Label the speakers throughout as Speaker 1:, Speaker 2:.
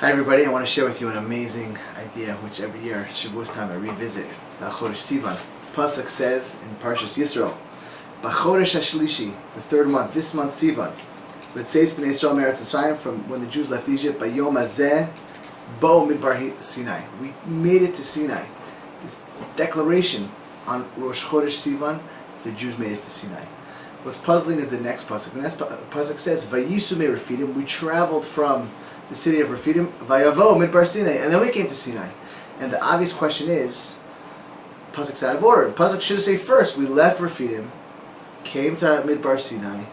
Speaker 1: Hi everybody, I want to share with you an amazing idea which every year, Shavuot time, I revisit. Chodesh Sivan. Pasuk says in Parshas Yisrael, B'chodesh HaShlishi, the third month, this month Sivan, it says Bnei Yisrael Meretz Mitzrayim, from when the Jews left Egypt, Bayom Hazeh Bo Midbar Sinai. We made it to Sinai. This declaration on Rosh Chodesh Sivan, the Jews made it to Sinai. What's puzzling is the next pasuk. The next pasuk says, Vayisu me Refidim. We traveled from the city of Refidim, Vayavo Midbar Sinai, and then we came to Sinai. And the obvious question is, pasuk's out of order. The pasuk should say first, we left Refidim, came to Midbar Sinai,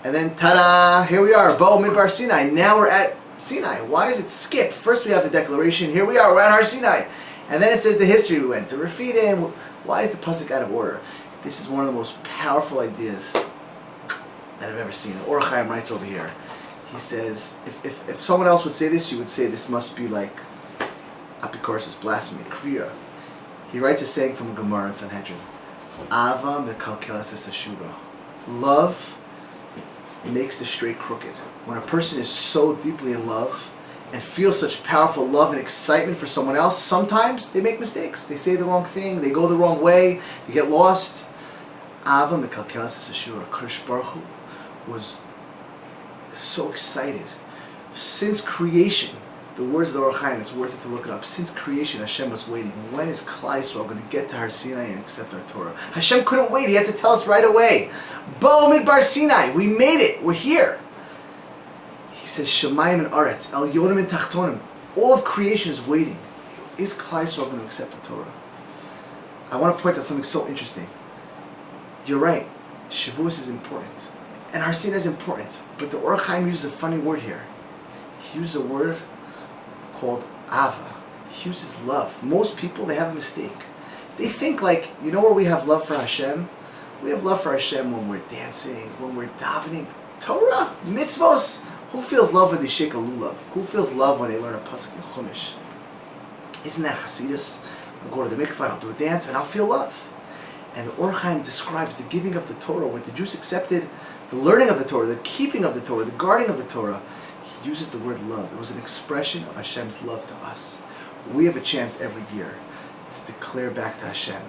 Speaker 1: and then ta-da, here we are, Bo Midbar Sinai. Now we're at Sinai. Why does it skip? First we have the declaration, here we are, we're at Har Sinai. And then it says the history, we went to Refidim. Why is the pasuk out of order? This is one of the most powerful ideas that I've ever seen. Or Chaim writes over here. He says, if someone else would say this, you would say this must be like apikoros, blasphemy, kriya. He writes a saying from Gemara in Sanhedrin. Ava mekalkelas esashura. Love makes the straight crooked. When a person is so deeply in love and feels such powerful love and excitement for someone else, sometimes they make mistakes. They say the wrong thing, they go the wrong way, they get lost. Ava mekalkelas esashura. Kadosh Baruch Hu was so excited. Since creation, the words of the Or Chaim, it's worth it to look it up. Since creation, Hashem was waiting. When is Klal Yisrael going to get to Har Sinai and accept our Torah? Hashem couldn't wait. He had to tell us right away. Bo Midbar Sinai. We made it. We're here. He says, Shemayim and Aretz, El Yonim and Tachtonim. All of creation is waiting. Is Klal Yisrael going to accept the Torah? I want to point out something so interesting. You're right. Shavuot is important. And Har Sinai is important, but the Or Chaim uses a funny word here. He uses a word called Ava. He uses love. Most people, they have a mistake. They think like, you know where we have love for Hashem? We have love for Hashem when we're dancing, when we're davening. Torah, mitzvos. Who feels love when they shake a lulav? Who feels love when they learn a pasuk in Chumash? Isn't that Hasidus? I'll go to the mikvah, I'll do a dance, and I'll feel love. And the Or Chaim describes the giving of the Torah, when the Jews accepted the learning of the Torah, the keeping of the Torah, the guarding of the Torah. He uses the word love. It was an expression of Hashem's love to us. We have a chance every year to declare back to Hashem.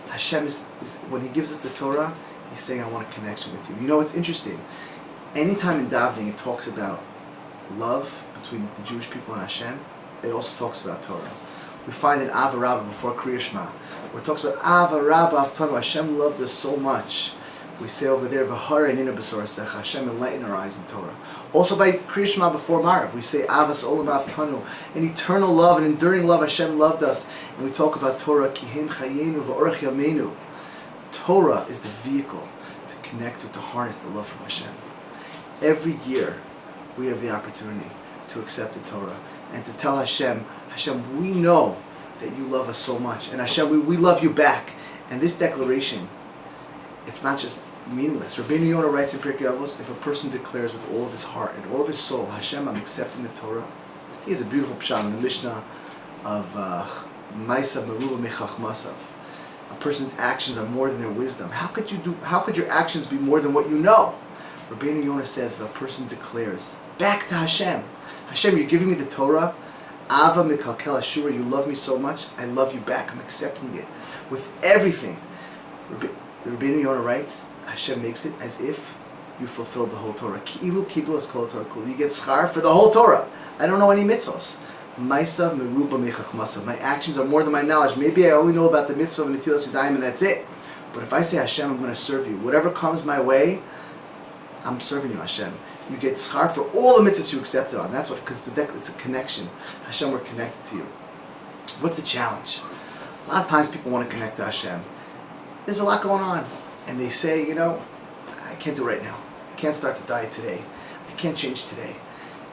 Speaker 1: Hashem is when He gives us the Torah, He's saying, I want a connection with you. You know, it's interesting. Anytime in davening it talks about love between the Jewish people and Hashem, it also talks about Torah. We find in Ava Rabbah before Kriya Shema, where it talks about Ava Rabbah Avtanu. Hashem loved us so much. We say over there, V'hara Nina B'sorasecha, Hashem enlighten our eyes in Torah. Also by Kriya Shema before Marav, we say Avas Olam Avtanu, an eternal love, an enduring love. Hashem loved us, and we talk about Torah. Kihem Chayenu V'orach Yameinu. Torah is the vehicle to connect with, to harness the love from Hashem. Every year, we have the opportunity to accept the Torah and to tell Hashem, Hashem, we know that you love us so much, and Hashem, we love you back. And this declaration, it's not just meaningless. Rabbeinu Yonah writes in Pirkei Avos, if a person declares with all of his heart and all of his soul, Hashem, I'm accepting the Torah. He has a beautiful pshat in the Mishnah of Ma'asav Meruba Mechachmasav. A person's actions are more than their wisdom. How could your actions be more than what you know? Rabbeinu Yonah says, if a person declares back to Hashem, Hashem, you're giving me the Torah, Ava Mekalkel Ashura, you love me so much, I love you back, I'm accepting it with everything. Rabbeinu Yonah writes, Hashem makes it as if you fulfilled the whole Torah. Ki'ilu kiblu es kol Torah kul. You get schar for the whole Torah. I don't know any mitzvos. Ma'asav meruba mechachmasav. My actions are more than my knowledge. Maybe I only know about the mitzvah of Netilas Yadayim and that's it. But if I say, Hashem, I'm going to serve you, whatever comes my way, I'm serving you, Hashem. You get schar for all the mitzvahs you accepted on. That's what, because it's a connection. Hashem, we're connected to you. What's the challenge? A lot of times people want to connect to Hashem. There's a lot going on. And they say, you know, I can't do it right now. I can't start the diet today. I can't change today.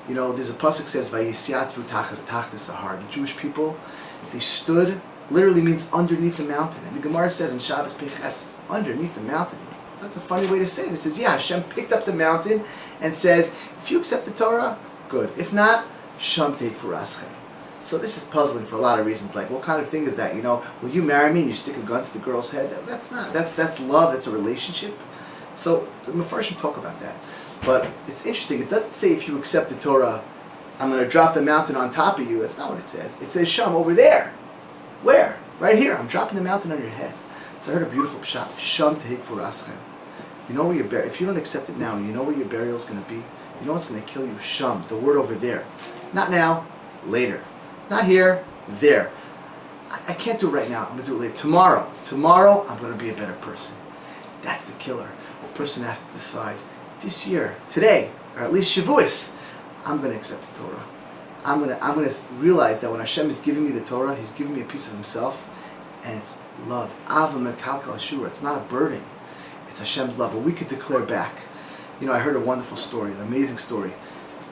Speaker 1: You know, there's a pasuk that says, Vayisiatzvu tachtas sahar. The Jewish people, they stood, literally means underneath the mountain. And the Gemara says in Shabbos Peches, underneath the mountain. So that's a funny way to say it. It says, yeah, Hashem picked up the mountain and says, if you accept the Torah, good. If not, Sham take for aschem. So this is puzzling for a lot of reasons. Like, what kind of thing is that? You know, will you marry me and you stick a gun to the girl's head? That's not. That's love. That's a relationship. So the Mefarshim talk about that. But it's interesting. It doesn't say if you accept the Torah, I'm going to drop the mountain on top of you. That's not what it says. It says Sham over there. Where? Right here. I'm dropping the mountain on your head. So I heard a beautiful pshat. Sham tehik v'raschem. You know where your burial, if you don't accept it now, you know where your burial is going to be? You know what's going to kill you? Sham, the word over there. Not now, later. Not here, there. I can't do it right now. I'm going to do it later. Tomorrow, I'm going to be a better person. That's the killer. A person has to decide, this year, today, or at least Shavuot, I'm going to accept the Torah. I'm going to realize that when Hashem is giving me the Torah, He's giving me a piece of Himself, and it's love. Ava mekalkal ashura. It's not a burden. It's Hashem's love. And we could declare back. You know, I heard a wonderful story, an amazing story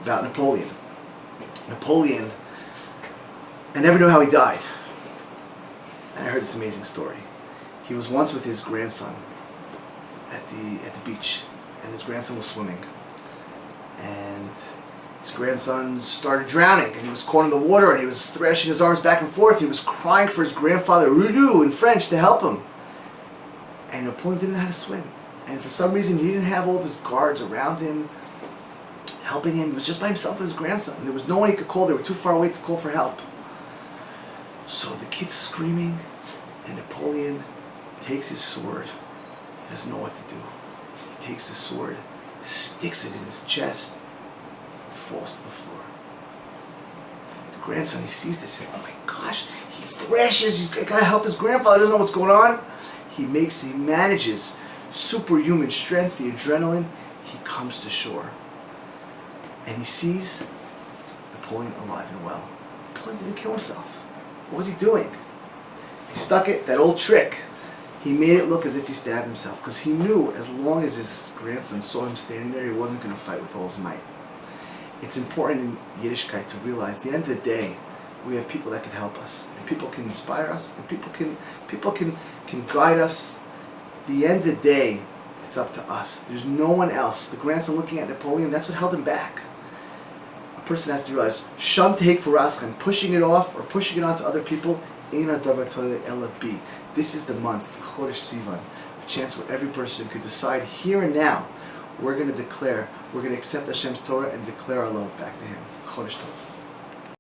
Speaker 1: about Napoleon. Napoleon, I never knew how he died. And I heard this amazing story. He was once with his grandson at the beach, and his grandson was swimming. And his grandson started drowning, and he was caught in the water, and he was thrashing his arms back and forth. He was crying for his grandfather, Rudu, in French, to help him. And Napoleon didn't know how to swim. And for some reason, he didn't have all of his guards around him, helping him. He was just by himself with his grandson. There was no one he could call. They were too far away to call for help. So the kid's screaming, and Napoleon takes his sword. He doesn't know what to do. He takes the sword, sticks it in his chest, falls to the floor. The grandson, he sees this, and oh my gosh, he thrashes. He's got to help his grandfather. He doesn't know what's going on. He manages superhuman strength, the adrenaline. He comes to shore, and he sees Napoleon alive and well. Napoleon didn't kill himself. What was he doing? He stuck it, that old trick. He made it look as if he stabbed himself, because he knew as long as his grandson saw him standing there, he wasn't going to fight with all his might. It's important in Yiddishkeit to realize, at the end of the day, we have people that can help us, and people can inspire us, and people can guide us. At the end of the day, it's up to us. There's no one else. The grandson looking at Napoleon, that's what held him back. A person has to realize, Sham tehik v'raschem, pushing it off or pushing it onto other people, Eina davar toile ela bi. This is the month, Chodesh Sivan, a chance where every person could decide here and now, we're going to accept Hashem's Torah and declare our love back to Him. Chodesh Tov.